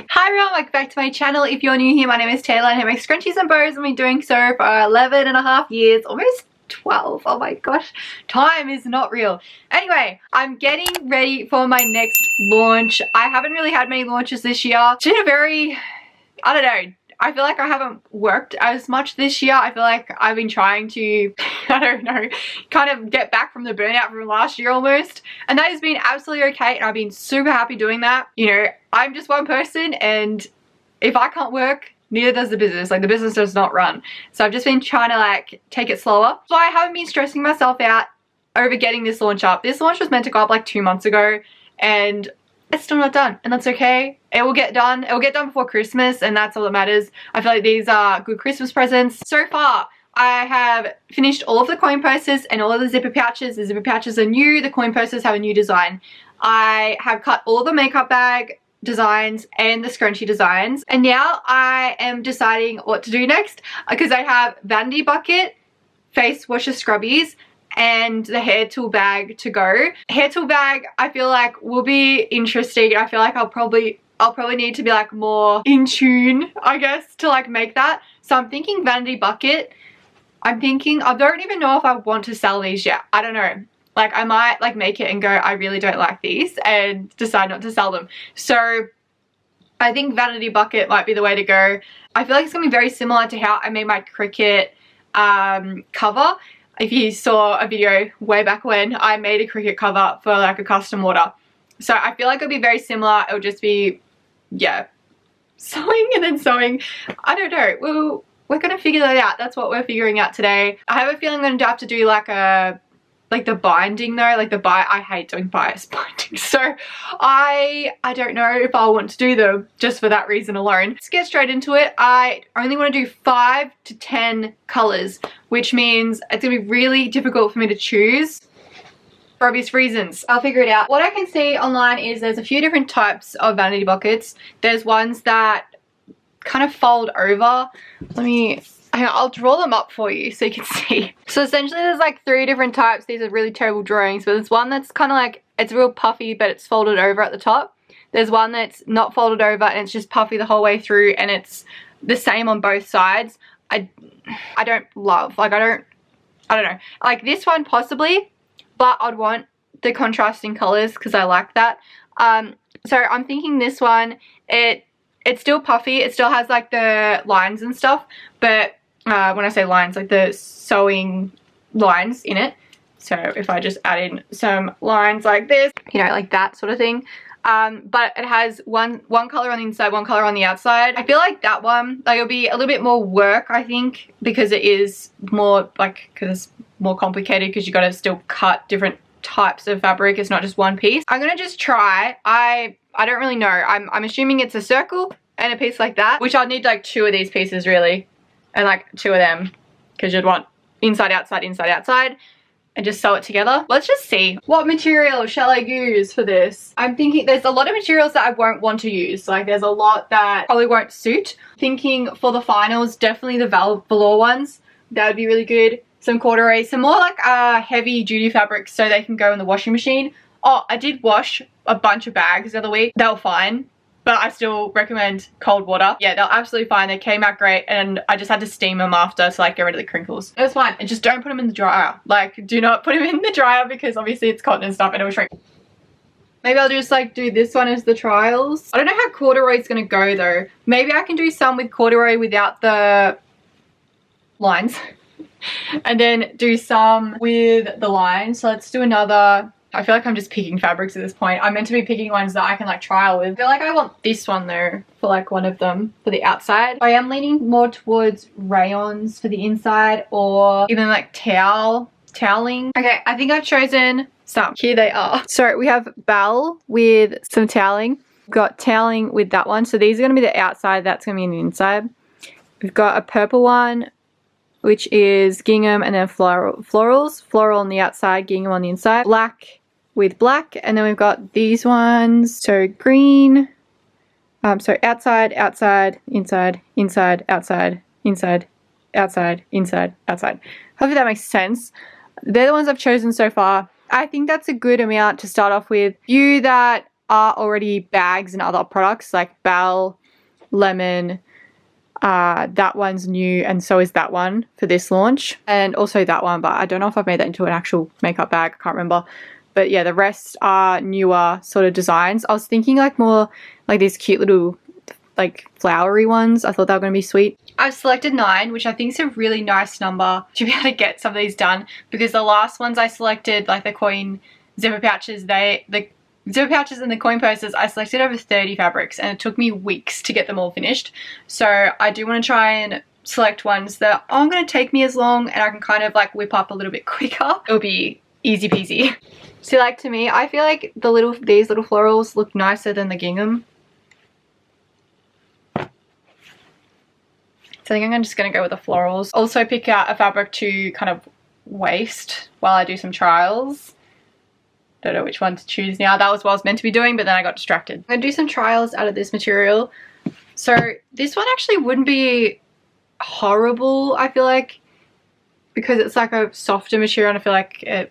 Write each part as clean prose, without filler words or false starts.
Hi everyone, welcome back to my channel. If you're new here, my name is Taylah and I make scrunchies and bows. I've been doing so for 11 and a half years, almost 12. Oh my gosh, time is not real. Anyway, I'm getting ready for my next launch. I haven't really had many launches this year. It's been a very, I don't know, I feel like I haven't worked as much this year. I feel like I've been trying to, I don't know, kind of get back from the burnout from last year almost. And that has been absolutely okay and I've been super happy doing that. You know, I'm just one person and if I can't work, neither does the business. Like the business does not run. So I've just been trying to like take it slower. So I haven't been stressing myself out over getting this launch up. This launch was meant to go up like 2 months ago and it's still not done, and that's okay. It will get done. It will get done before Christmas, and that's all that matters. I feel like these are good Christmas presents. So far, I have finished all of the coin purses and all of the zipper pouches. The zipper pouches are new. The coin purses have a new design. I have cut all the makeup bag designs and the scrunchie designs, and now I am deciding what to do next because I have vanity bucket, face washer scrubbies, and the hair tool bag to go. Hair tool bag I feel like will be interesting. I feel like I'll probably need to be like more in tune, I guess, to like make that. So I'm thinking vanity bucket. I don't even know if I want to sell these yet. I don't know. Like I might like make it and go, I really don't like these, and decide not to sell them. So I think vanity bucket might be the way to go. I feel like it's gonna be very similar to how I made my cricket cover. If you saw a video way back when, I made a cricket cover for like a custom order. So I feel like it'll be very similar. It'll just be, yeah, sewing and then sewing. I don't know. We're going to figure that out. That's what we're figuring out today. I have a feeling I'm going to have to do like the binding though, like I hate doing bias binding, so I don't know if I'll want to do them just for that reason alone. Let's get straight into it. I only want to do 5 to 10 colors, which means it's gonna be really difficult for me to choose for obvious reasons. I'll figure it out. What I can see online is there's a few different types of vanity buckets. There's ones that kind of fold over. I'll draw them up for you so you can see. So essentially there's like 3 different types. These are really terrible drawings, but there's one that's kind of like, it's real puffy but it's folded over at the top. There's one that's not folded over and it's just puffy the whole way through and it's the same on both sides. I don't love, like I don't know. Like this one possibly, but I'd want the contrasting colors because I like that. So I'm thinking this one, it's still puffy. It still has like the lines and stuff, but when I say lines, like the sewing lines in it. So if I just add in some lines like this, you know, like that sort of thing. But it has one color on the inside, one color on the outside. I feel like that one, like it'll be a little bit more work, I think, because it is more like, because it's more complicated because you got to still cut different types of fabric. It's not just one piece. I'm gonna just try. I don't really know. I'm assuming it's a circle and a piece like that, which I'd need like 2 of these pieces really. And like 2 of them, because you'd want inside, outside, and just sew it together. Let's just see. What material shall I use for this? I'm thinking there's a lot of materials that I won't want to use. Like there's a lot that probably won't suit. Thinking for the finals, definitely the velour ones. That would be really good. Some corduroy, some more like heavy duty fabrics so they can go in the washing machine. Oh, I did wash a bunch of bags the other week. They were fine. But I still recommend cold water. Yeah, they're absolutely fine. They came out great and I just had to steam them after to like get rid of the crinkles. It was fine. And just don't put them in the dryer. Like do not put them in the dryer because obviously it's cotton and stuff and it will shrink. Maybe I'll just like do this one as the trials. I don't know how corduroy is going to go though. Maybe I can do some with corduroy without the lines. And then do some with the lines. So let's do another. I feel like I'm just picking fabrics at this point. I'm meant to be picking ones that I can like trial with. I feel like I want this one though for like one of them for the outside. I am leaning more towards rayons for the inside or even like toweling. Okay, I think I've chosen some. Here they are. So we have Bell with some toweling. We've got toweling with that one. So these are going to be the outside. That's going to be in the inside. We've got a purple one, which is gingham and then florals. Floral on the outside, gingham on the inside. Black with black, and then we've got these ones. So green, so outside, outside, inside, inside, outside, inside, outside, inside, outside. Hopefully that makes sense. They're the ones I've chosen so far. I think that's a good amount to start off with. You that are already bags and other products like Belle, Lemon. That one's new, and so is that one for this launch, and also that one, but I don't know if I've made that into an actual makeup bag. I can't remember. But yeah, the rest are newer sort of designs. I was thinking like more like these cute little like flowery ones. I thought they were going to be sweet. I've selected 9, which I think is a really nice number to be able to get some of these done, because the last ones I selected, like the coin zipper pouches, the zipper pouches and the coin purses, I selected over 30 fabrics and it took me weeks to get them all finished. So I do want to try and select ones that aren't going to take me as long and I can kind of like whip up a little bit quicker. It'll be easy peasy. So like to me, I feel like these little florals look nicer than the gingham. So I think I'm just going to go with the florals. Also pick out a fabric to kind of waste while I do some trials. Don't know which one to choose now. That was what I was meant to be doing, but then I got distracted. I'm going to do some trials out of this material. So this one actually wouldn't be horrible, I feel like, because it's like a softer material and I feel like it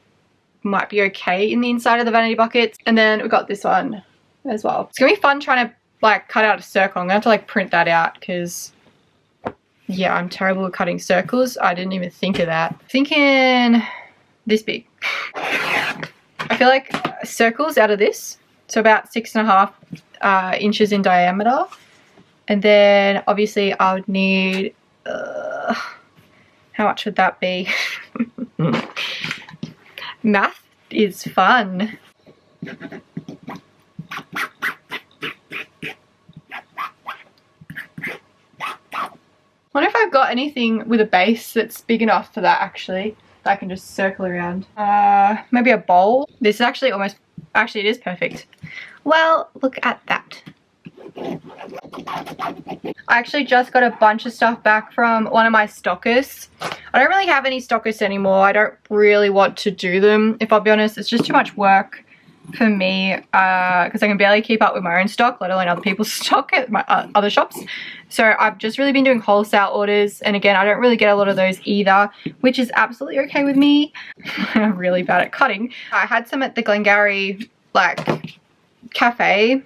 might be okay in the inside of the vanity buckets. And then we got this one as well. It's going to be fun trying to like cut out a circle. I'm going to have to like print that out because yeah, I'm terrible at cutting circles. I didn't even think of that. Thinking this big. I feel like circles out of this, so about 6.5 inches in diameter. And then obviously I would need, how much would that be? Math is fun. Wonder if I've got anything with a base that's big enough for that actually, that I can just circle around. Maybe a bowl. This is actually almost, actually it is perfect. Well, look at that. I actually just got a bunch of stuff back from one of my stockists. I don't really have any stockists anymore. I don't really want to do them, if I'll be honest. It's just too much work for me because I can barely keep up with my own stock, let alone other people's stock at my other shops. So I've just really been doing wholesale orders, and again I don't really get a lot of those either, which is absolutely okay with me. I'm really bad at cutting. I had some at the Glengarry like cafe,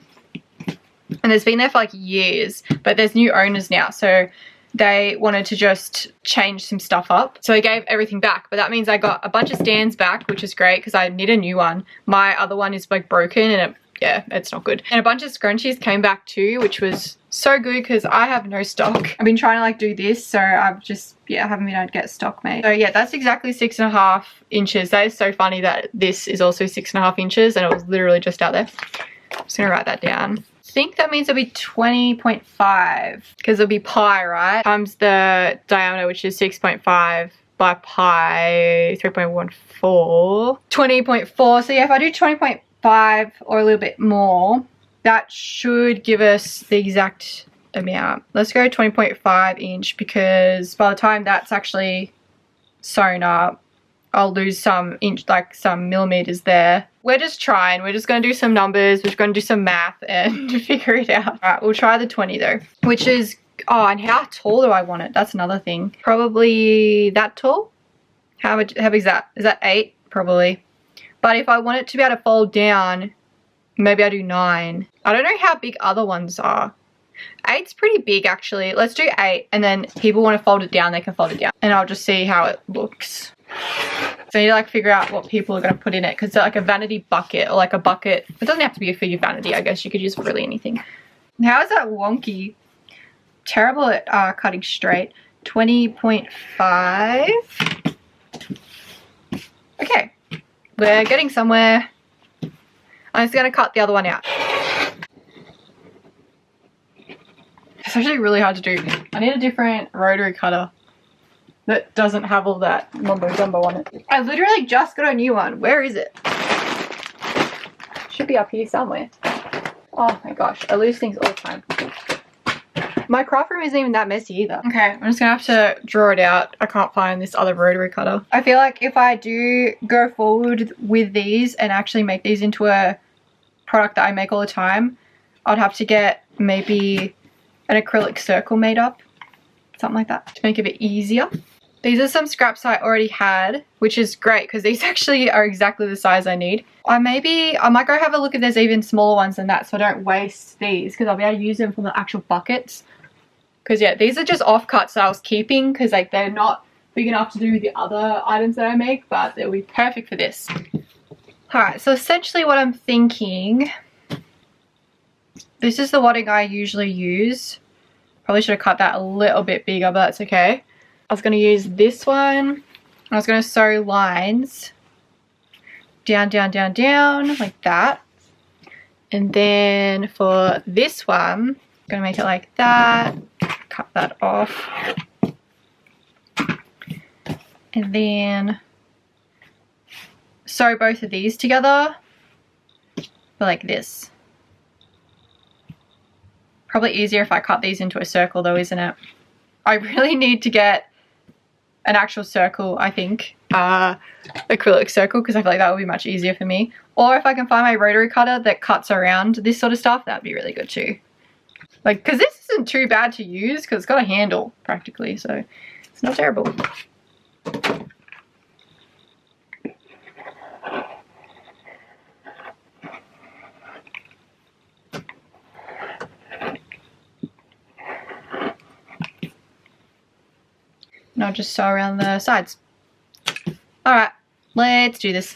and it's been there for like years, but there's new owners now, so they wanted to just change some stuff up, so I gave everything back. But that means I got a bunch of stands back, which is great because I need a new one. My other one is like broken and yeah, it's not good. And a bunch of scrunchies came back too, which was so good because I have no stock. I've been trying to like do this, so I've just, yeah, haven't been able to get stock made. So yeah, that's exactly 6.5 inches. That is so funny that this is also 6.5 inches and it was literally just out there. I'm just gonna write that down. I think that means it'll be 20.5 because it'll be pi, right? Times the diameter, which is 6.5 by pi 3.14. 20.4. So yeah, if I do 20.5 or a little bit more, that should give us the exact amount. Let's go 20.5 inch because by the time that's actually sewn up, I'll lose some inch, like some millimeters there. We're just trying. We're just going to do some numbers. We're going to do some math and figure it out. All right, we'll try the 20 though, which is, oh, and how tall do I want it? That's another thing. Probably that tall. How big is that? Is that 8? Probably. But if I want it to be able to fold down, maybe I do 9. I don't know how big other ones are. 8's pretty big actually. Let's do 8, and then people want to fold it down, they can fold it down. And I'll just see how it looks. So you like figure out what people are going to put in it, because like a vanity bucket or like a bucket, it doesn't have to be for your vanity, I guess you could use for really anything. How is that wonky? Terrible at cutting straight. 20.5. Okay, we're getting somewhere. I'm just going to cut the other one out. It's actually really hard to do. I need a different rotary cutter that doesn't have all that mumbo jumbo on it. I literally just got a new one. Where is it? Should be up here somewhere. Oh my gosh, I lose things all the time. My craft room isn't even that messy either. Okay, I'm just gonna have to draw it out. I can't find this other rotary cutter. I feel like if I do go forward with these and actually make these into a product that I make all the time, I'd have to get maybe an acrylic circle made up. Something like that to make it a bit easier. These are some scraps I already had, which is great because these actually are exactly the size I need. I might go have a look if there's even smaller ones than that so I don't waste these because I'll be able to use them for the actual buckets. Because yeah, these are just offcuts that I was keeping because like they're not big enough to do the other items that I make, but they'll be perfect for this. Alright, so essentially what I'm thinking, this is the wadding I usually use. Probably should have cut that a little bit bigger, but that's okay. I was going to use this one. I was going to sew lines down, down, down, down, like that. And then for this one, I'm going to make it like that. Cut that off. And then sew both of these together, but like this. Probably easier if I cut these into a circle though, isn't it? I really need to get an actual circle, I think, acrylic circle, because I feel like that would be much easier for me. Or if I can find my rotary cutter that cuts around this sort of stuff, that'd be really good too. Like, because this isn't too bad to use because it's got a handle practically, so it's not terrible. And I'll just sew around the sides. Alright, let's do this.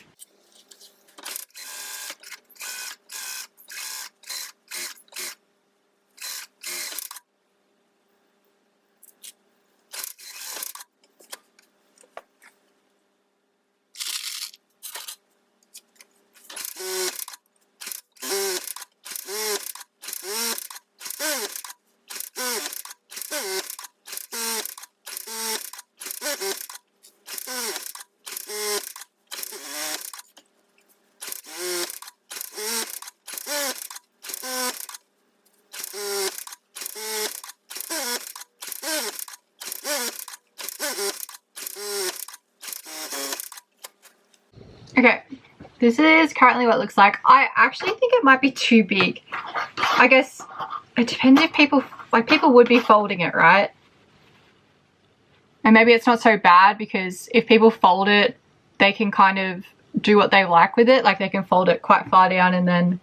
Okay, this is currently what it looks like. I actually think it might be too big. I guess it depends if people would be folding it, right? And maybe it's not so bad because if people fold it, they can kind of do what they like with it. Like they can fold it quite far down and then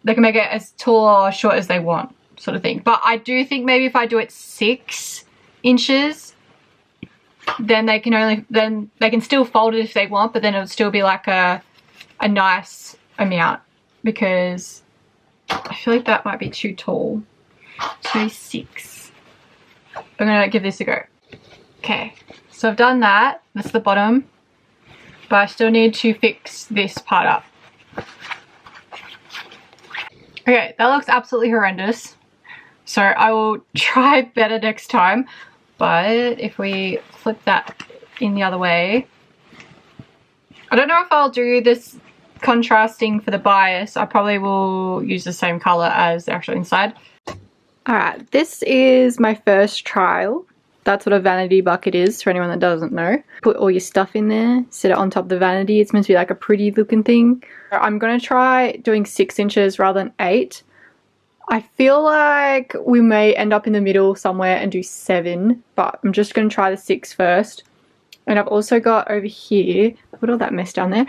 they can make it as tall or short as they want, sort of thing. But I do think maybe if I do it 6 inches, then they can still fold it if they want, but then it would still be like a nice amount, because I feel like that might be too tall. So 6. I'm gonna give this a go. Okay, so I've done that. That's the bottom, but I still need to fix this part up. Okay, that looks absolutely horrendous. So I will try better next time. But if we flip that in the other way, I don't know if I'll do this contrasting for the bias. I probably will use the same color as the actual inside. Alright, this is my first trial. That's what a vanity bucket is, for anyone that doesn't know. Put all your stuff in there, sit it on top of the vanity. It's meant to be like a pretty looking thing. I'm going to try doing 6 inches rather than 8. I feel like we may end up in the middle somewhere and do 7, but I'm just going to try the 6 first. And I've also got over here, I put all that mess down there,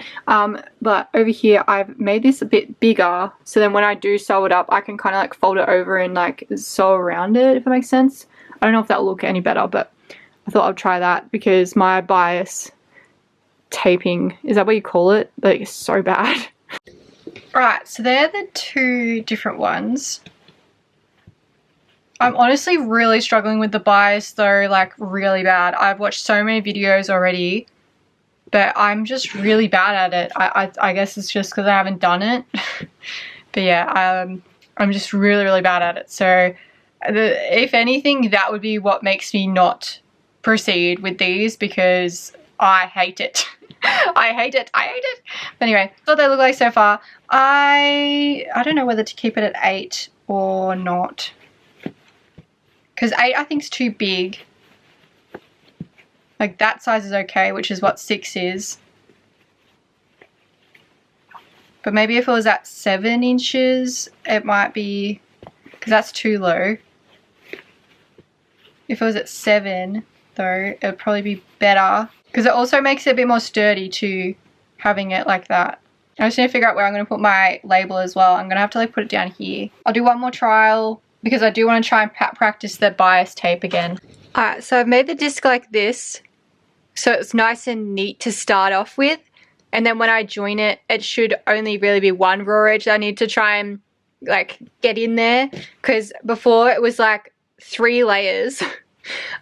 but over here I've made this a bit bigger, so then when I do sew it up I can kind of like fold it over and like sew around it, if that makes sense. I don't know if that'll look any better, but I thought I'd try that because my bias taping, is that what you call it? Like, it's so bad. Right, so they're the 2 different ones. I'm honestly really struggling with the bias though, like really bad. I've watched so many videos already, but I'm just really bad at it. I guess it's just because I haven't done it. But yeah, I'm just really, really bad at it. So if anything, that would be what makes me not proceed with these, because I hate it. I hate it. But anyway, that's what they look like so far. I don't know whether to keep it at 8 or not, because 8 I think is too big. Like that size is okay, which is what 6 is. But maybe if it was at 7 inches, it might be, because that's too low. If it was at 7, though. It would probably be better because it also makes it a bit more sturdy too, having it like that. I just need to figure out where I'm going to put my label as well. I'm going to have to like put it down here. I'll do one more trial because I do want to try and practice the bias tape again. Alright, so I've made the disc like this, so it's nice and neat to start off with. And then when I join it, it should only really be one raw edge that I need to try and like get in there. Because before it was like 3 layers.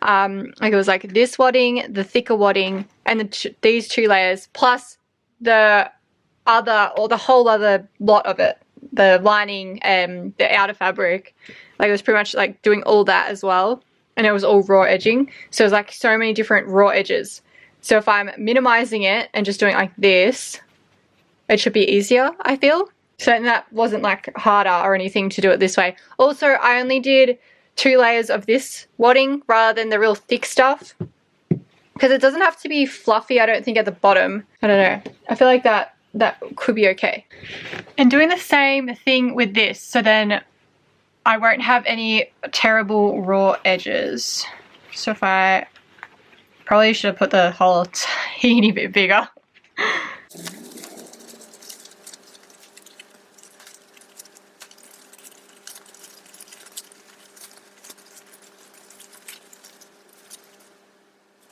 Like it was like this wadding, the thicker wadding, and these 2 layers, plus the other, or the whole other lot of it. The lining and the outer fabric. Like it was pretty much like doing all that as well. And it was all raw edging. So it was like so many different raw edges. So if I'm minimizing it and just doing it like this, it should be easier, I feel. So that wasn't like harder or anything to do it this way. Also, I only did 2 layers of this wadding rather than the real thick stuff. Because it doesn't have to be fluffy, I don't think, at the bottom. I don't know. I feel like that could be okay. And doing the same thing with this, so then I won't have any terrible raw edges. So if I probably should have put the hole a teeny bit bigger. I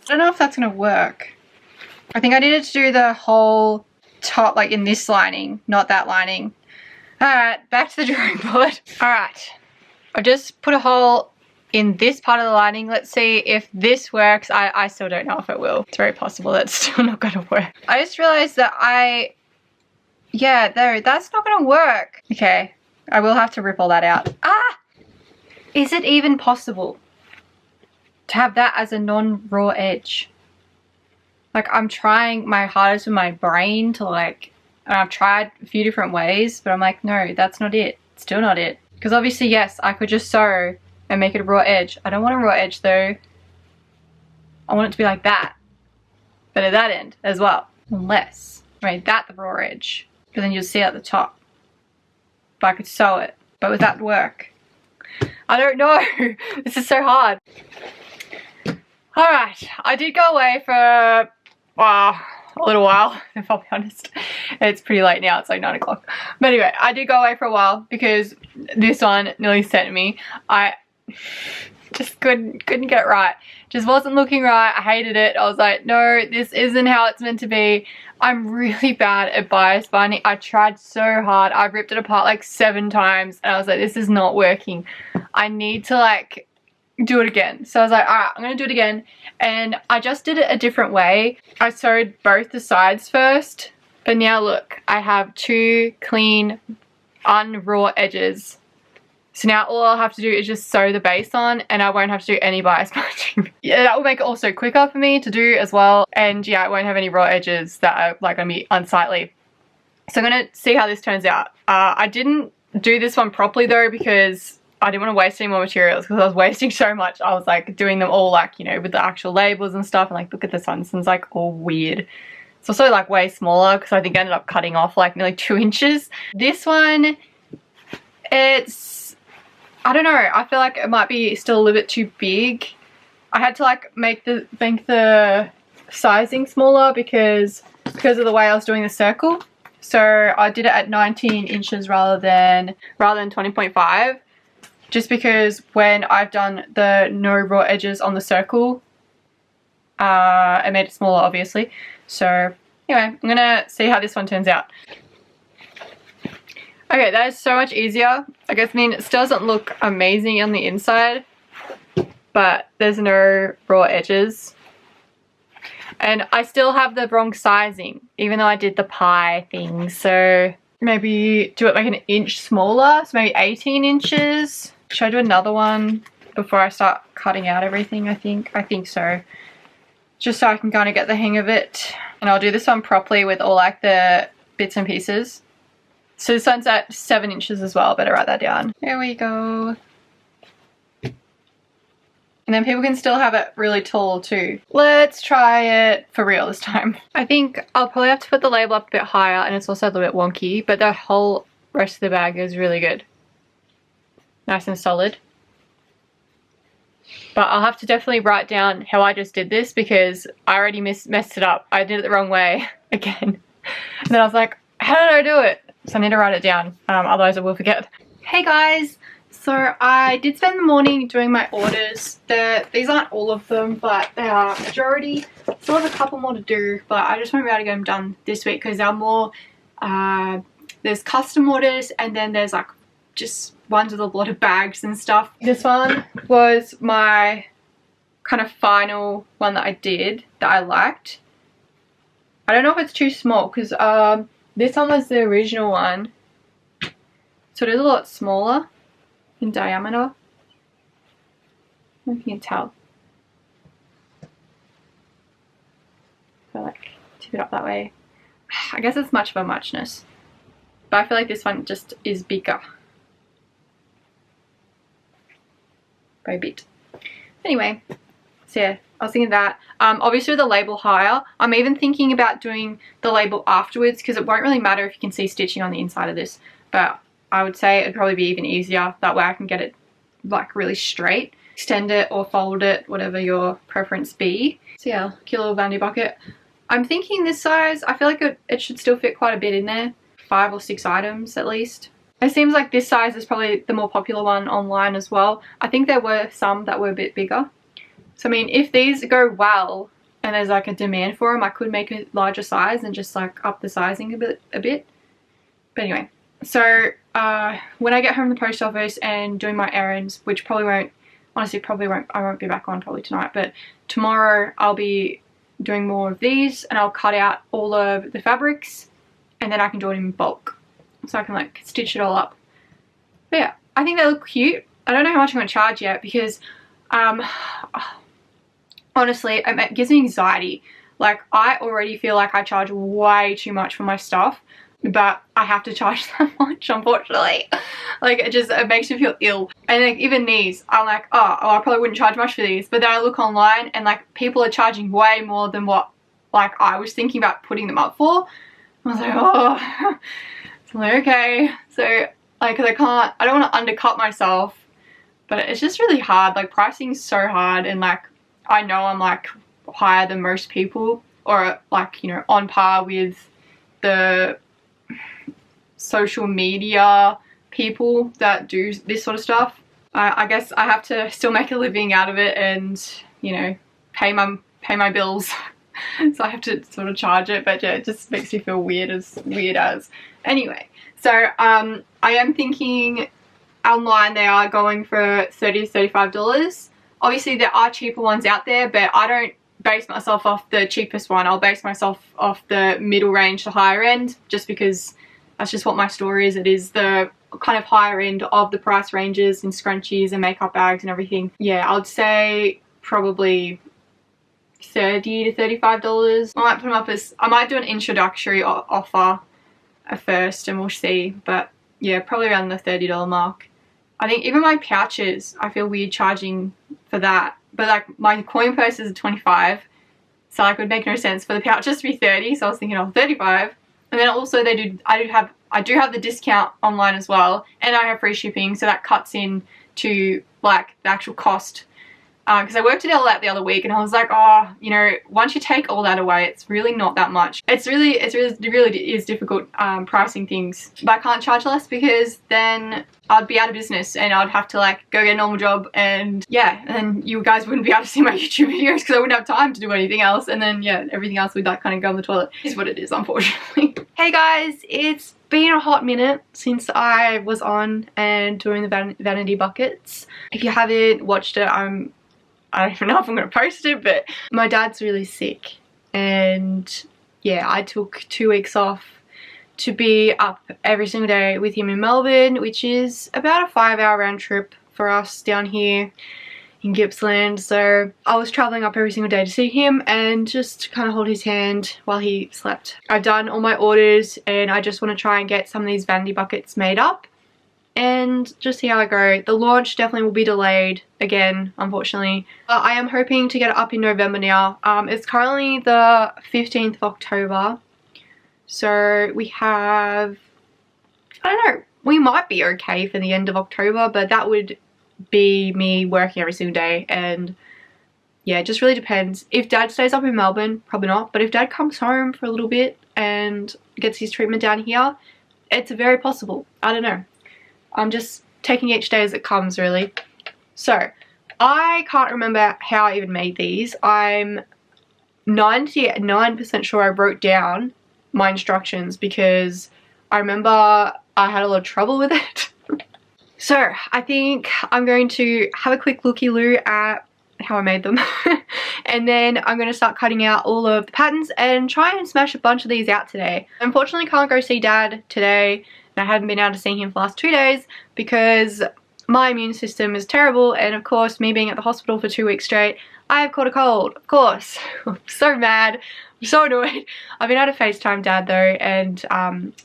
don't know if that's going to work. I think I needed to do the whole top like in this lining, not that lining. Alright, back to the drawing board. Alright, I've just put a hole in this part of the lining. Let's see if this works. I still don't know if it will. It's very possible that's still not going to work. I just realized that that's not going to work. Okay, I will have to rip all that out. Ah! Is it even possible to have that as a non-raw edge? Like, I'm trying my hardest with my brain to like, and I've tried a few different ways, but I'm like, no, that's not it. Still not it. Because obviously, yes, I could just sew and make it a raw edge. I don't want a raw edge though. I want it to be like that. But at that end as well. Unless I made that the raw edge. But then you'll see at the top. But I could sew it. But would that work? I don't know. This is so hard. Alright, I did go away for a little while, if I'll be honest. It's pretty late now, it's like 9 o'clock. But anyway, I did go away for a while because this one nearly sent me. I just couldn't get it right. Just wasn't looking right. I hated it. I was like, no, this isn't how it's meant to be. I'm really bad at bias binding. I tried so hard. I ripped it apart like 7 times and I was like, this is not working. I need to like do it again. So I was like, alright, I'm gonna do it again. And I just did it a different way. I sewed both the sides first, but now look, I have 2 clean unraw edges. So now all I'll have to do is just sew the base on and I won't have to do any bias binding. Yeah, that will make it also quicker for me to do as well. And yeah, I won't have any raw edges that are like gonna be unsightly. So I'm gonna see how this turns out. I didn't do this one properly though because I didn't want to waste any more materials because I was wasting so much. I was like doing them all like, you know, with the actual labels and stuff, and like look at this one, this one's like all weird. It's also like way smaller because I think I ended up cutting off like nearly 2 inches. This one, it's, I don't know, I feel like it might be still a little bit too big. I had to like make the sizing smaller because of the way I was doing the circle. So I did it at 19 inches rather than 20.5. Just because when I've done the no raw edges on the circle, I made it smaller obviously. So anyway, I'm gonna see how this one turns out. Okay, that is so much easier. I guess, I mean, it still doesn't look amazing on the inside, but there's no raw edges. And I still have the wrong sizing, even though I did the pie thing. So maybe do it like 1 inch smaller, so maybe 18 inches. Should I do another one before I start cutting out everything, I think? I think so. Just so I can kind of get the hang of it. And I'll do this one properly with all like the bits and pieces. So this one's at 7 inches as well. Better write that down. There we go. And then people can still have it really tall too. Let's try it for real this time. I think I'll probably have to put the label up a bit higher, and it's also a little bit wonky, but the whole rest of the bag is really good. Nice and solid. But I'll have to definitely write down how I just did this because I already messed it up. I did it the wrong way again. And then I was like, how did I do it? So I need to write it down, otherwise I will forget. Hey guys, so I did spend the morning doing my orders. These aren't all of them, but they are a majority. Still have a couple more to do, but I just won't be able to get them done this week because there are more, there's custom orders and then there's like just ones with a lot of bags and stuff. This one was my kind of final one that I did that I liked. I don't know if it's too small because this one was the original one. So it is a lot smaller in diameter. I don't know if you can tell. So like tip it up that way. I guess it's much of a muchness. But I feel like this one just is bigger. By a bit. Anyway, so yeah, I was thinking that. Obviously the label higher. I'm even thinking about doing the label afterwards because it won't really matter if you can see stitching on the inside of this. But I would say it'd probably be even easier. That way I can get it like really straight. Extend it or fold it, whatever your preference be. So yeah, cute little vanity bucket. I'm thinking this size, I feel like it should still fit quite a bit in there. 5 or 6 items at least. It seems like this size is probably the more popular one online as well. I think there were some that were a bit bigger. So I mean, if these go well and there's like a demand for them, I could make a larger size and just like up the sizing a bit. But anyway, so when I get home from the post office and doing my errands, which probably won't, honestly I won't be back on probably tonight, but tomorrow I'll be doing more of these and I'll cut out all of the fabrics and then I can do it in bulk. So I can like stitch it all up. But yeah, I think they look cute. I don't know how much I'm going to charge yet because honestly, it gives me anxiety. Like I already feel like I charge way too much for my stuff, but I have to charge that much, unfortunately. Like it makes me feel ill. And like even these, I'm like, oh, I probably wouldn't charge much for these. But then I look online and like people are charging way more than what like I was thinking about putting them up for. I was like, oh. So I'm like, okay. So like, cause I don't want to undercut myself, but it's just really hard. Like pricing is so hard, and like I know I'm like higher than most people, or like, you know, on par with the social media people that do this sort of stuff. I guess I have to still make a living out of it and, you know, pay my bills. So I have to sort of charge it, but yeah, it just makes me feel weird as. Anyway, so I am thinking online they are going for $30 to $35. Obviously there are cheaper ones out there, but I don't base myself off the cheapest one. I'll base myself off the middle range to higher end, just because that's just what my store is. It is the kind of higher end of the price ranges in scrunchies and makeup bags and everything. Yeah, I would say probably $30 to $35. I might put them up as, I might do an introductory offer at first and we'll see, but yeah, probably around the $30 mark. I think even my pouches, I feel weird charging for that, but like my coin purses are $25, so like it would make no sense for the pouches to be $30, so I was thinking of $35. And then also I do have the discount online as well, and I have free shipping, so that cuts in to like the actual cost. Because I worked it all out the other week and I was like, oh, you know, once you take all that away, it's really not that much. It really is difficult pricing things. But I can't charge less because then I'd be out of business and I'd have to like go get a normal job, and yeah, and you guys wouldn't be able to see my YouTube videos because I wouldn't have time to do anything else, and then yeah, everything else would like kind of go in the toilet. Is what it is, unfortunately. Hey guys, it's been a hot minute since I was on and doing the vanity buckets. If you haven't watched it, I don't even know if I'm going to post it, but my dad's really sick, and yeah, I took 2 weeks off to be up every single day with him in Melbourne, which is about a 5-hour round trip for us down here in Gippsland. So I was traveling up every single day to see him and just kind of hold his hand while he slept. I've done all my orders and I just want to try and get some of these vanity buckets made up and just see how I go. The launch definitely will be delayed again, unfortunately. I am hoping to get it up in November now. It's currently the 15th of October. So we have, I don't know, we might be okay for the end of October, but that would be me working every single day. And yeah, it just really depends. If Dad stays up in Melbourne, probably not. But if Dad comes home for a little bit and gets his treatment down here, it's very possible. I don't know. I'm just taking each day as it comes, really. So I can't remember how I even made these. I'm 99% sure I wrote down my instructions because I remember I had a lot of trouble with it. So I think I'm going to have a quick looky-loo at how I made them and then I'm going to start cutting out all of the patterns and try and smash a bunch of these out today. Unfortunately, can't go see Dad today, and I haven't been able to see him for the last 2 days because my immune system is terrible, and of course, me being at the hospital for 2 weeks straight, I have caught a cold, of course. I'm so mad, I'm so annoyed. I've been able to FaceTime Dad though and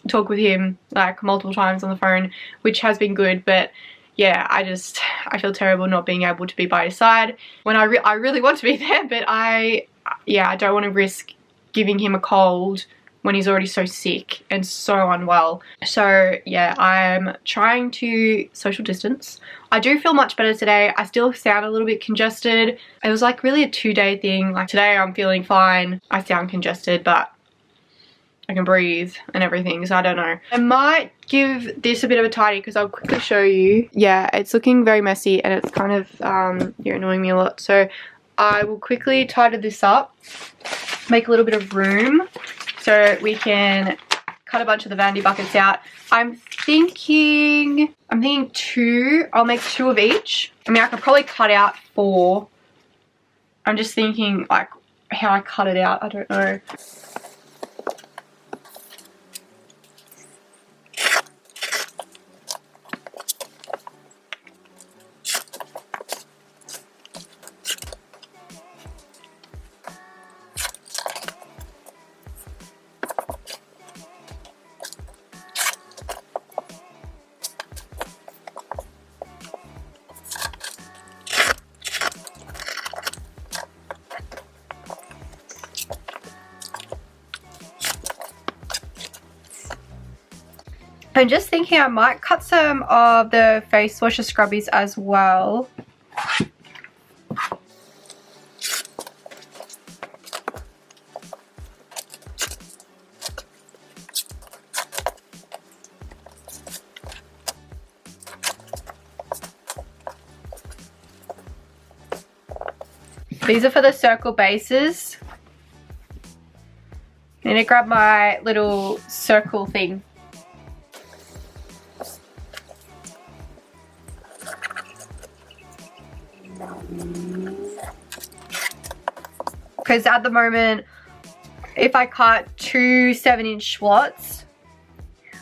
talk with him like multiple times on the phone, which has been good, but yeah, I feel terrible not being able to be by his side when I really want to be there, but I don't want to risk giving him a cold when he's already so sick and so unwell. So yeah, I'm trying to social distance. I do feel much better today. I still sound a little bit congested. It was like really a 2-day thing. Like today I'm feeling fine. I sound congested, but I can breathe and everything, so I don't know. I might give this a bit of a tidy because I'll quickly show you. Yeah, it's looking very messy and it's kind of you're annoying me a lot. So I will quickly tidy this up, make a little bit of room so we can cut a bunch of the vanity buckets out. I'm thinking 2. I'll make 2 of each. I mean, I could probably cut out 4. I'm just thinking like how I cut it out. I don't know. I'm just thinking I might cut some of the face washer scrubbies as well. These are for the circle bases. I need to grab my little circle thing. Because at the moment, if I cut 2 7-inch slots,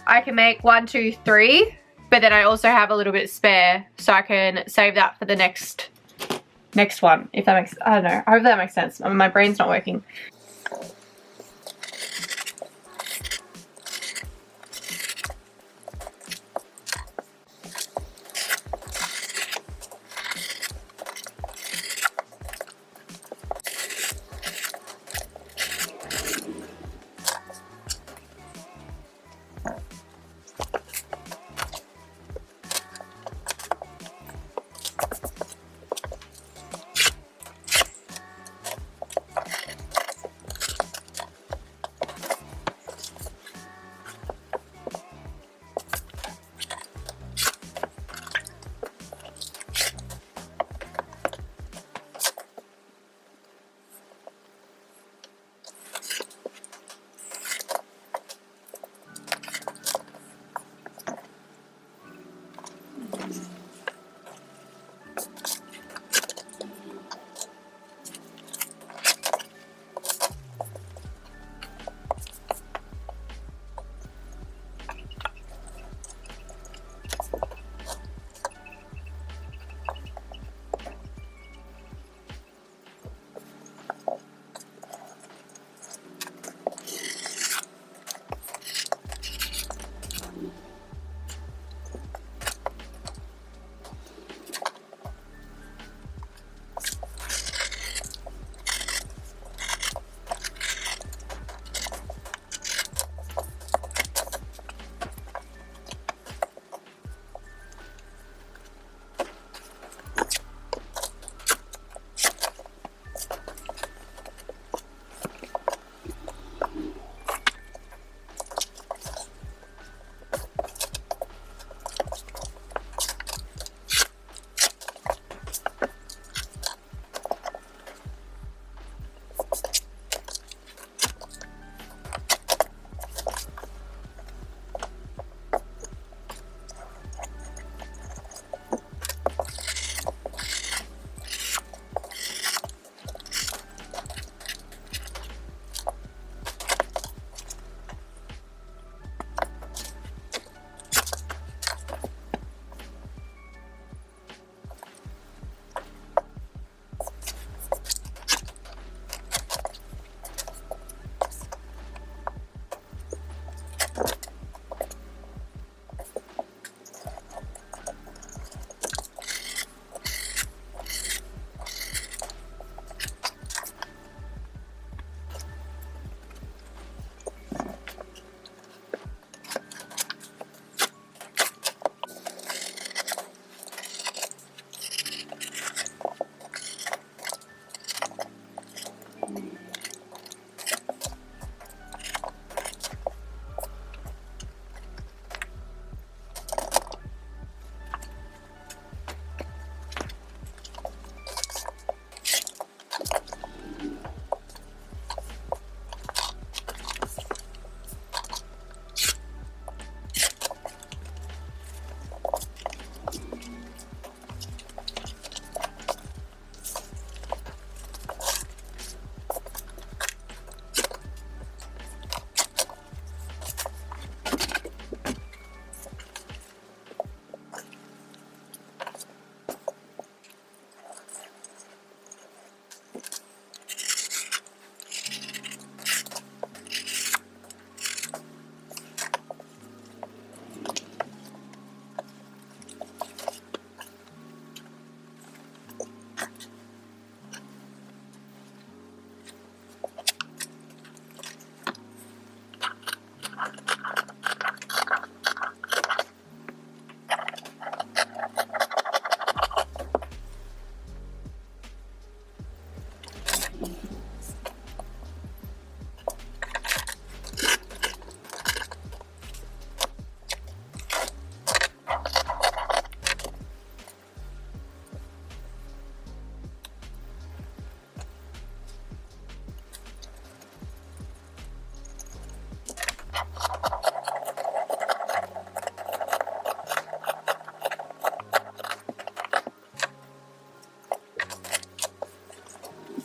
I can make 1, 2, 3, but then I also have a little bit spare, so I can save that for the next one, if that makes, I don't know, I hope that makes sense. I mean, my brain's not working.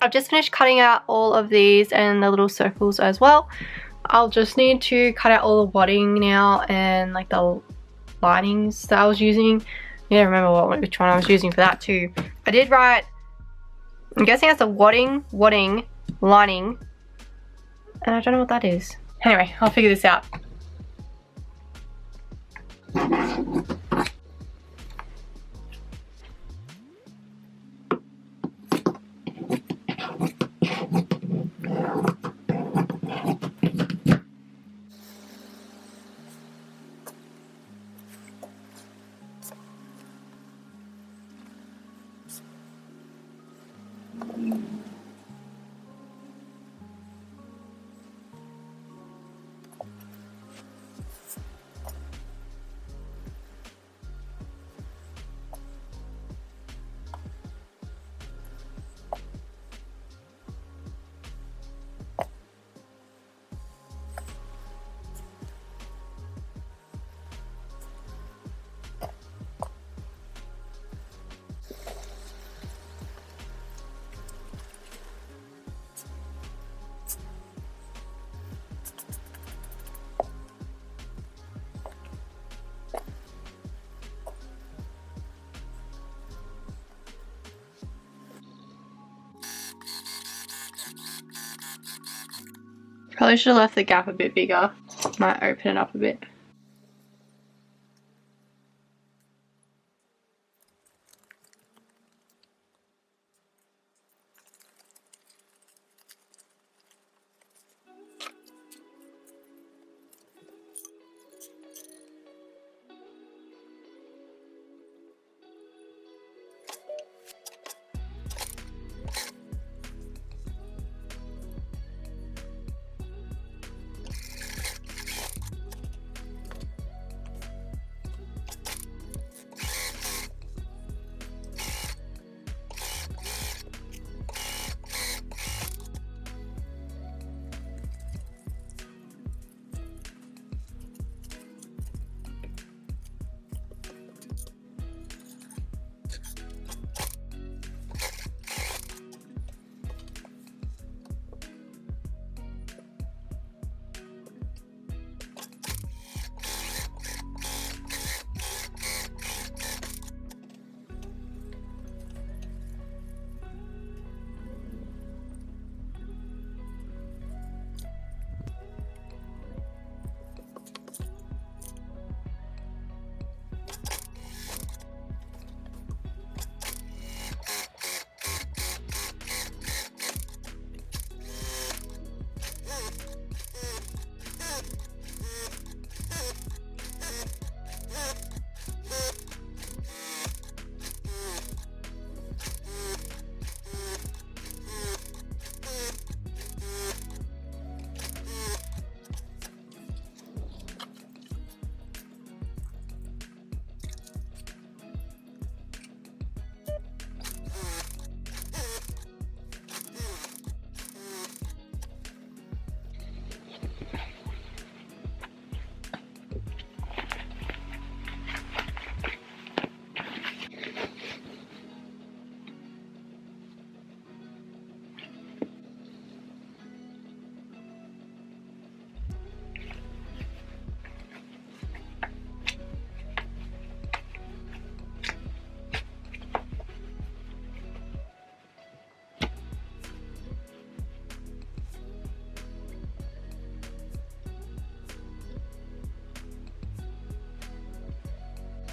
I've just finished cutting out all of these and the little circles as well. I'll just need to cut out all the wadding now and like the linings that I was using. Yeah, remember which one I was using for that too. I did write, I'm guessing that's a wadding, lining, and I don't know what that is. Anyway, I'll figure this out. Probably should have left the gap a bit bigger. Might open it up a bit.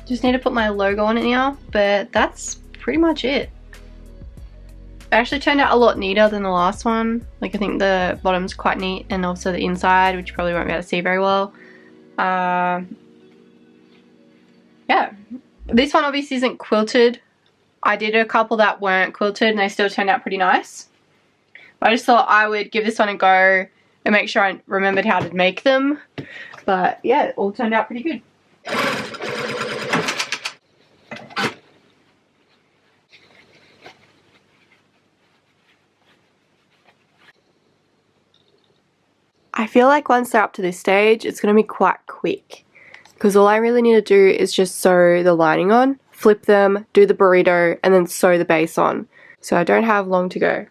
Just need to put my logo on it now, but that's pretty much it. It actually turned out a lot neater than the last one. Like I think the bottom's quite neat and also the inside, which you probably won't be able to see very well. Yeah. This one obviously isn't quilted. I did a couple that weren't quilted and they still turned out pretty nice. But I just thought I would give this one a go and make sure I remembered how to make them. But yeah, it all turned out pretty good. I feel like once they're up to this stage, it's going to be quite quick because all I really need to do is just sew the lining on, flip them, do the burrito, and then sew the base on. So I don't have long to go.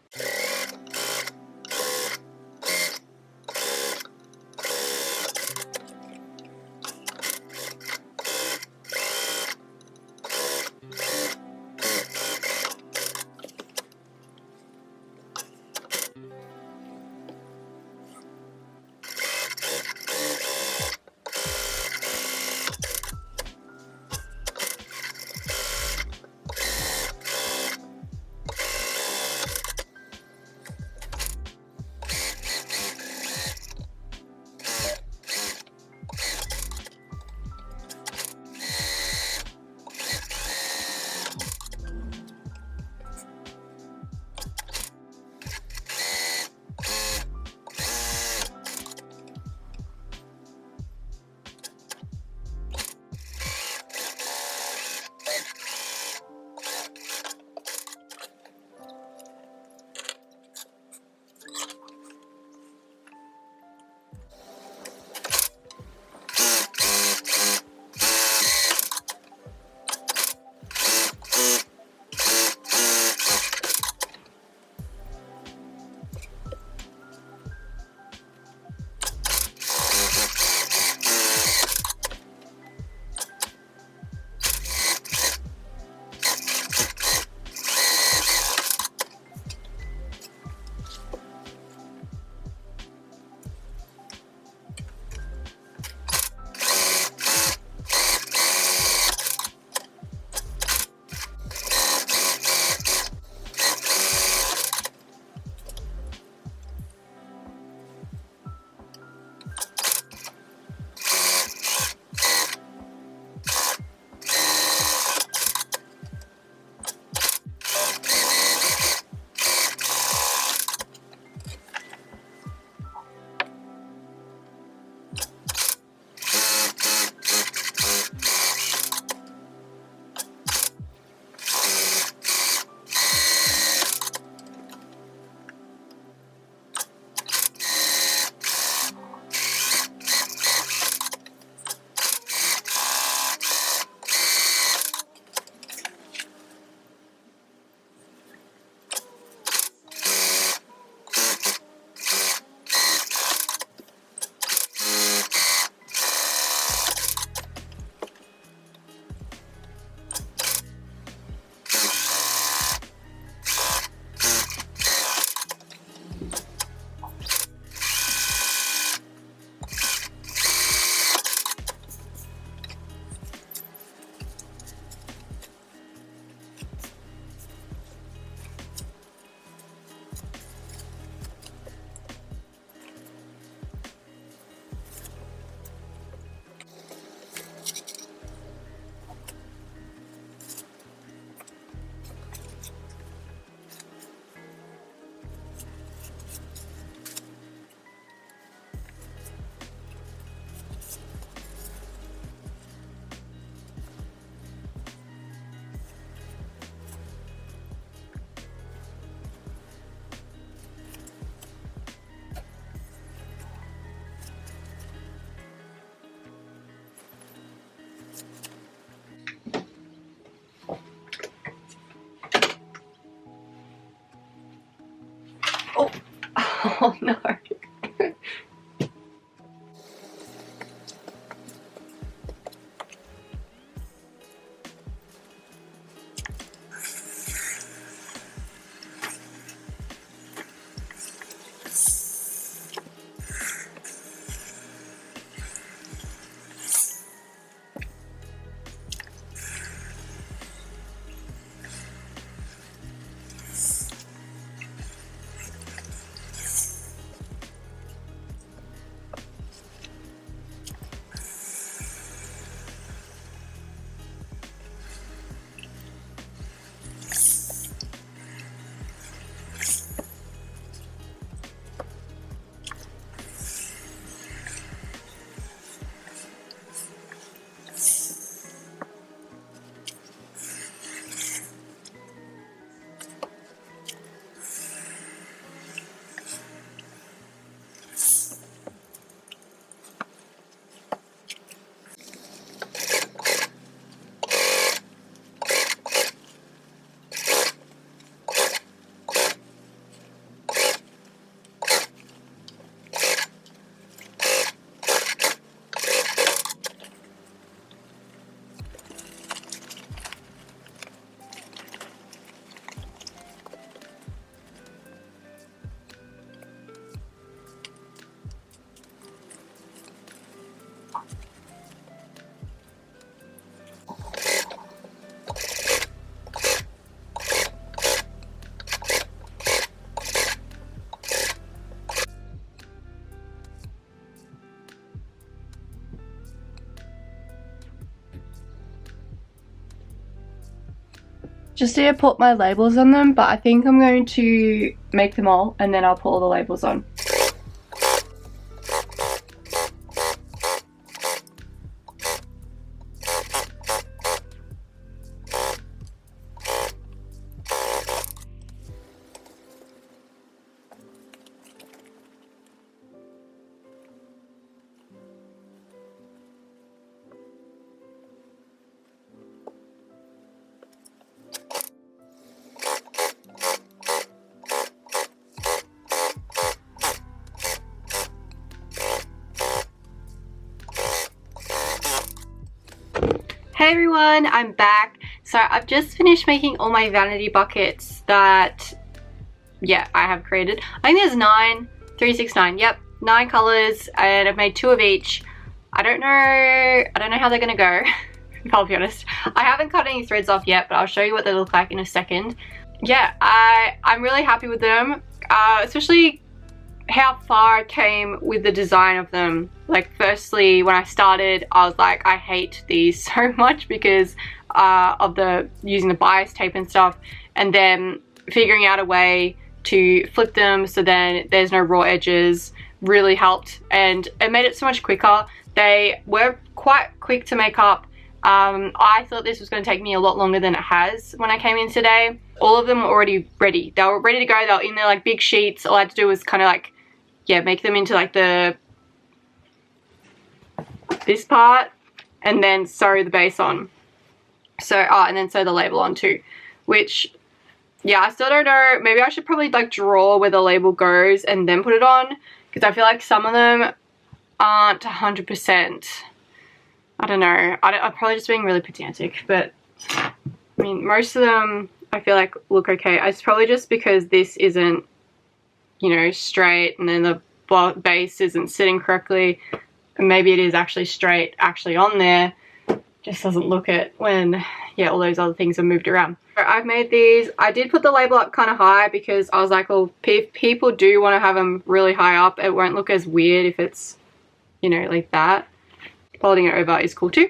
Oh, oh no. just need to put my labels on them, but I think I'm going to make them all and then I'll put all the labels on. Hey everyone, I'm back. So I've just finished making all my vanity buckets that, yeah, I have created. I think there's 9, 3, 6, 9, yep, 9 colors, and I've made 2 of each. I don't know how they're gonna go, I'll be honest. I haven't cut any threads off yet, but I'll show you what they look like in a second. Yeah, I'm really happy with them, especially how far I came with the design of them. Like, firstly, when I started, I was like, I hate these so much because of using the bias tape and stuff, and then figuring out a way to flip them so then there's no raw edges really helped, and it made it so much quicker. They were quite quick to make up. I thought this was going to take me a lot longer than it has when I came in today. All of them were already ready. They were ready to go. They were in there like big sheets. All I had to do was kind of like, yeah, make them into like this part and then sew the base on. So, and then sew the label on too, which, yeah, I still don't know. Maybe I should probably like draw where the label goes and then put it on, because I feel like some of them aren't 100%. I don't know. I'm probably just being really pedantic, but I mean, most of them I feel like look okay. It's probably just because this isn't, you know, straight, and then the base isn't sitting correctly, and maybe it is actually straight actually on there, just doesn't look it when, yeah, all those other things are moved around. So I've made these. I did put the label up kind of high because I was like, well, if people do want to have them really high up, it won't look as weird if it's, you know, like that. Folding it over is cool too.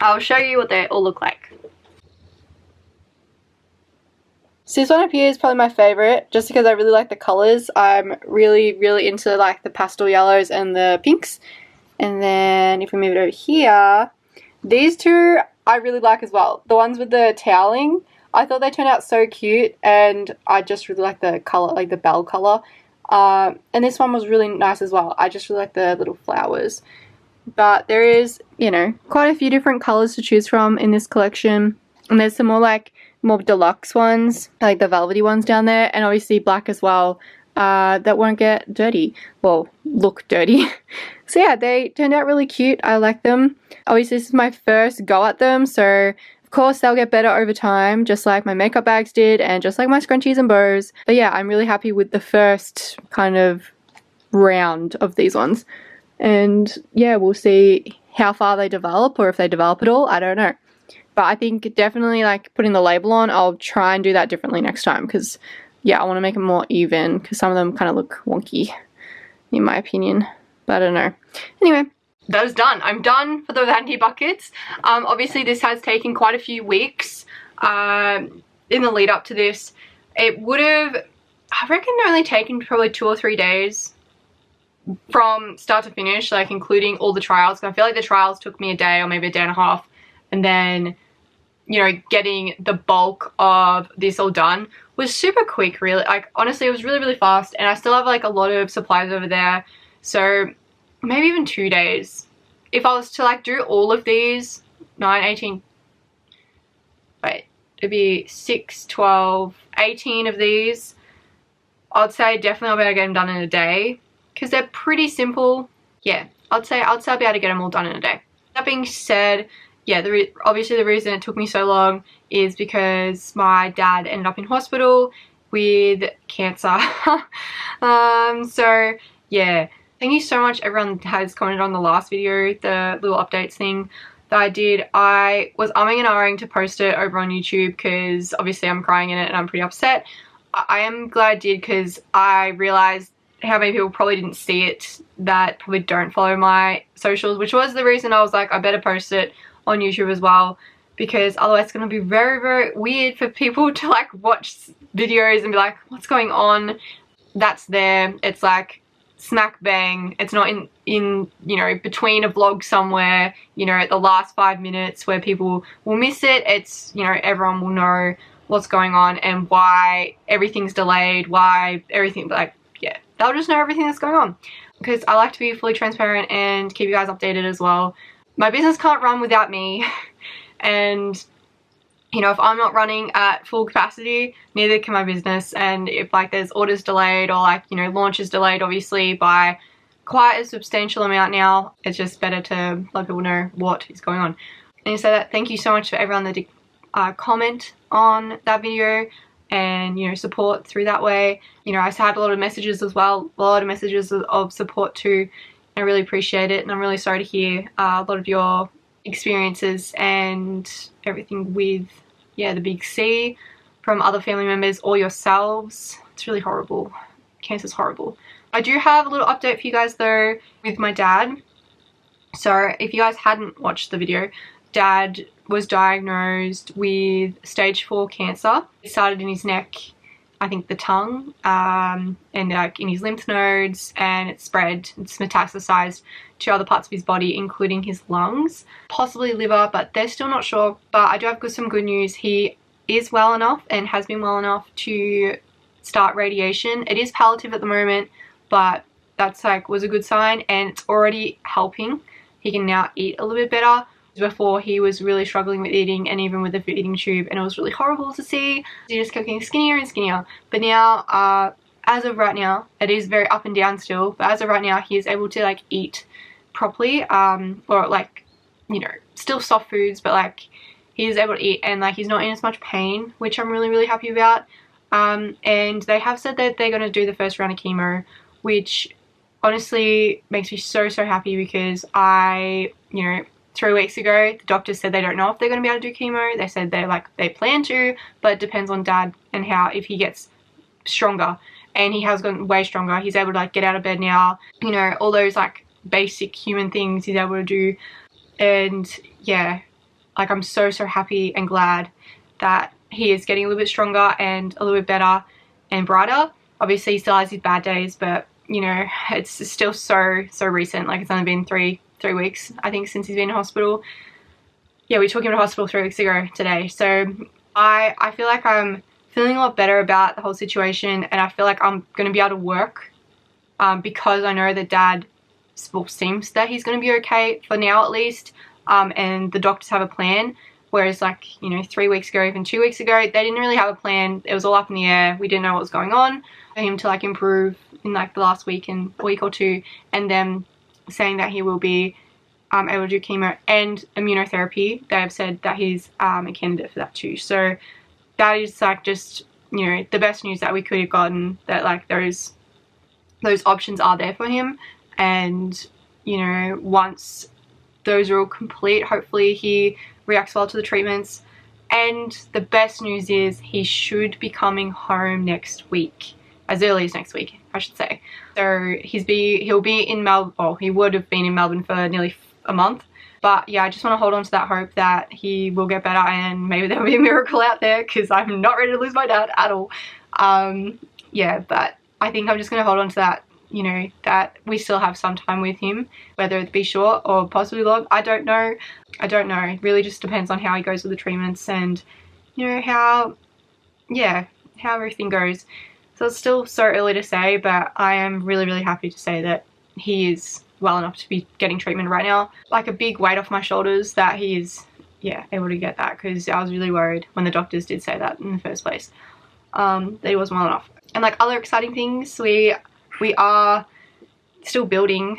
I'll show you what they all look like. So this one up here is probably my favorite, just because I really like the colors. I'm really into like the pastel yellows and the pinks. And then if we move it over here, these two I really like as well. The ones with the toweling, I thought they turned out so cute, and I just really like the color, like the bell color. And this one was really nice as well. I just really like the little flowers. But there is, you know, quite a few different colors to choose from in this collection. And there's some more deluxe ones, like the velvety ones down there, and obviously black as well, that won't get dirty, well, look dirty. So yeah, they turned out really cute. I like them. Obviously this is my first go at them, so of course they'll get better over time, just like my makeup bags did and just like my scrunchies and bows. But yeah, I'm really happy with the first kind of round of these ones, and yeah, we'll see how far they develop, or if they develop at all, I don't know. But I think definitely, like, putting the label on, I'll try and do that differently next time, because, yeah, I want to make them more even, because some of them kind of look wonky, in my opinion. But I don't know. Anyway, that was done. I'm done for the vanity buckets. Obviously, this has taken quite a few weeks in the lead up to this. It would have, I reckon, only taken probably 2 or 3 days from start to finish, like, including all the trials. I feel like the trials took me a day or maybe a day and a half. And then, you know, getting the bulk of this all done was super quick, really. Like, honestly, it was really fast. And I still have, like, a lot of supplies over there. So, maybe even 2 days. If I was to, like, do all of these, 9, 18, wait, it'd be 6, 12, 18 of these. I'd say definitely I'll be able to get them done in a day, because they're pretty simple. Yeah, I'd say I'll be able to get them all done in a day. That being said, yeah, obviously the reason it took me so long is because my dad ended up in hospital with cancer. So yeah, thank you so much everyone that has commented on the last video, the little updates thing that I did. I was umming and ahhing to post it over on YouTube because obviously I'm crying in it and I'm pretty upset. I am glad I did, because I realized how many people probably didn't see it that probably don't follow my socials, which was the reason I was like, I better post it on YouTube as well, because otherwise it's going to be very, very weird for people to like watch videos and be like, what's going on? That's there. It's like smack bang. It's not in you know, between a vlog somewhere, you know, at the last 5 minutes where people will miss it. It's, you know, everyone will know what's going on and why everything's delayed, why everything, like, yeah, they'll just know everything that's going on, because I like to be fully transparent and keep you guys updated as well. My business can't run without me and, you know, if I'm not running at full capacity, neither can my business. And if like there's orders delayed or like, you know, launches delayed obviously by quite a substantial amount now, it's just better to let people know what is going on. And so that, thank you so much for everyone that did comment on that video and, you know, support through that way. You know, I had a lot of messages as well, a lot of messages of support too. I really appreciate it, and I'm really sorry to hear a lot of your experiences and everything with, yeah, the big C from other family members or yourselves. It's really horrible. Cancer's horrible. I do have a little update for you guys though with my dad. So if you guys hadn't watched the video, Dad was diagnosed with stage 4 cancer. It started in his neck, I think the tongue, and like in his lymph nodes, and it spread, it's metastasized to other parts of his body, including his lungs, possibly liver, but they're still not sure. But I do have some good news. He is well enough and has been well enough to start radiation. It is palliative at the moment, but that's like was a good sign, and it's already helping. He can now eat a little bit better. Before he was really struggling with eating, and even with the feeding tube, and it was really horrible to see. He just kept getting skinnier and skinnier. But now, as of right now, it is very up and down still, but as of right now he is able to like eat properly, or like, you know, still soft foods, but like he is able to eat, and like he's not in as much pain, which I'm really, really happy about. And they have said that they're going to do the first round of chemo, which honestly makes me so, so happy, because I, you know, 3 weeks ago the doctors said they don't know if they're going to be able to do chemo. They said they plan to, but it depends on Dad and how, if he gets stronger, and he has gotten way stronger. He's able to like get out of bed now, you know, all those like basic human things he's able to do. And yeah, like I'm so, so happy and glad that he is getting a little bit stronger and a little bit better and brighter. Obviously he still has his bad days, but you know, it's still so recent. Like it's only been three weeks, I think, since he's been in hospital. Yeah, we took him to hospital 3 weeks ago today. So I feel like I'm feeling a lot better about the whole situation, and I feel like I'm going to be able to work because I know that Dad seems that he's going to be okay for now at least, and the doctors have a plan. Whereas like, you know, 3 weeks ago, even 2 weeks ago, they didn't really have a plan. It was all up in the air. We didn't know what was going on. For him to like improve in like the last week or two, and then saying that he will be able to do chemo and immunotherapy. They have said that he's a candidate for that too. So that is like just, you know, the best news that we could have gotten, that like those options are there for him. And you know, once those are all complete, hopefully he reacts well to the treatments. And the best news is he should be coming home next week, as early as next week, I should say. So he'll be in Melbourne, or he would have been in Melbourne for nearly a month. But yeah, I just want to hold on to that hope that he will get better, and maybe there'll be a miracle out there, because I'm not ready to lose my dad at all. Yeah, but I think I'm just going to hold on to that, you know, that we still have some time with him, whether it be short or possibly long. I don't know. It really just depends on how he goes with the treatments, and you know, how everything goes. So it's still so early to say, but I am really, really happy to say that he is well enough to be getting treatment right now. Like a big weight off my shoulders that he is, yeah, able to get that, because I was really worried when the doctors did say that in the first place, that he wasn't well enough. And like other exciting things, we are still building,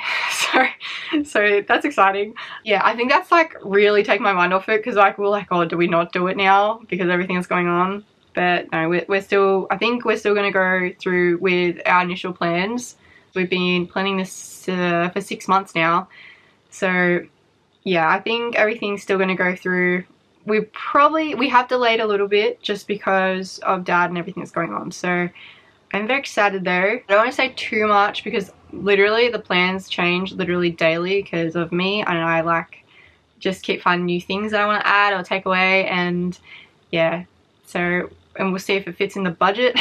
so that's exciting. Yeah, I think that's like really taking my mind off it, because like we're like, oh, do we not do it now because everything is going on? But no, we're still, I think we're still going to go through with our initial plans. We've been planning this for 6 months now. So yeah, I think everything's still going to go through. We have delayed a little bit just because of Dad and everything that's going on. So I'm very excited though. I don't want to say too much, because literally the plans change literally daily because of me, and I like just keep finding new things that I want to add or take away, and yeah, so, and we'll see if it fits in the budget.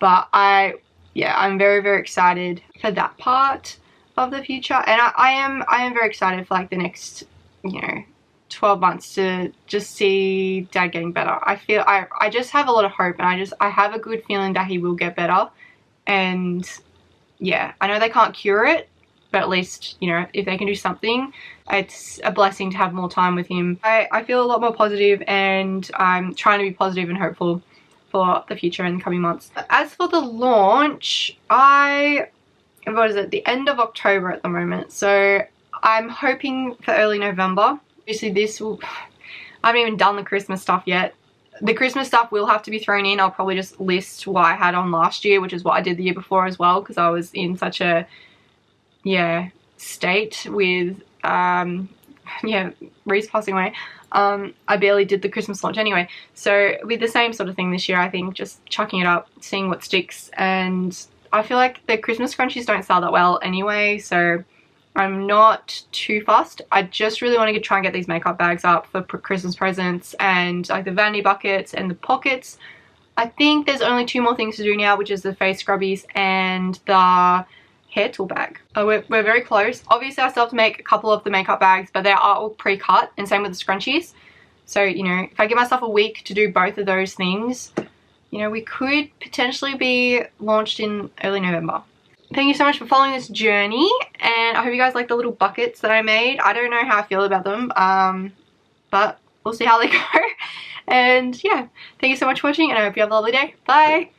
But I'm very, very excited for that part of the future, and I am very excited for like the next, you know, 12 months to just see Dad getting better. I feel I just have a lot of hope, and I have a good feeling that he will get better. And yeah, I know they can't cure it, but at least, you know, if they can do something, it's a blessing to have more time with him. I feel a lot more positive, and I'm trying to be positive and hopeful for the future in the coming months. As for the launch, what is it, the end of October at the moment, so I'm hoping for early November. Obviously I haven't even done the Christmas stuff yet. The Christmas stuff will have to be thrown in. I'll probably just list what I had on last year, which is what I did the year before as well, because I was in such a state with Reese passing away. I barely did the Christmas launch anyway, so with the same sort of thing this year, I think just chucking it up, seeing what sticks. And I feel like the Christmas scrunchies don't sell that well anyway, so I'm not too fussed. I just really want to try and get these makeup bags up for Christmas presents, and like the vanity buckets and the pockets. I think there's only 2 more things to do now, which is the face scrubbies and the hair tool bag. We're very close. Obviously I still have to make a couple of the makeup bags, but they are all pre-cut, and same with the scrunchies. So, you know, if I give myself a week to do both of those things, you know, we could potentially be launched in early November. Thank you so much for following this journey, and I hope you guys like the little buckets that I made. I don't know how I feel about them, but we'll see how they go. And yeah, thank you so much for watching, and I hope you have a lovely day. Bye!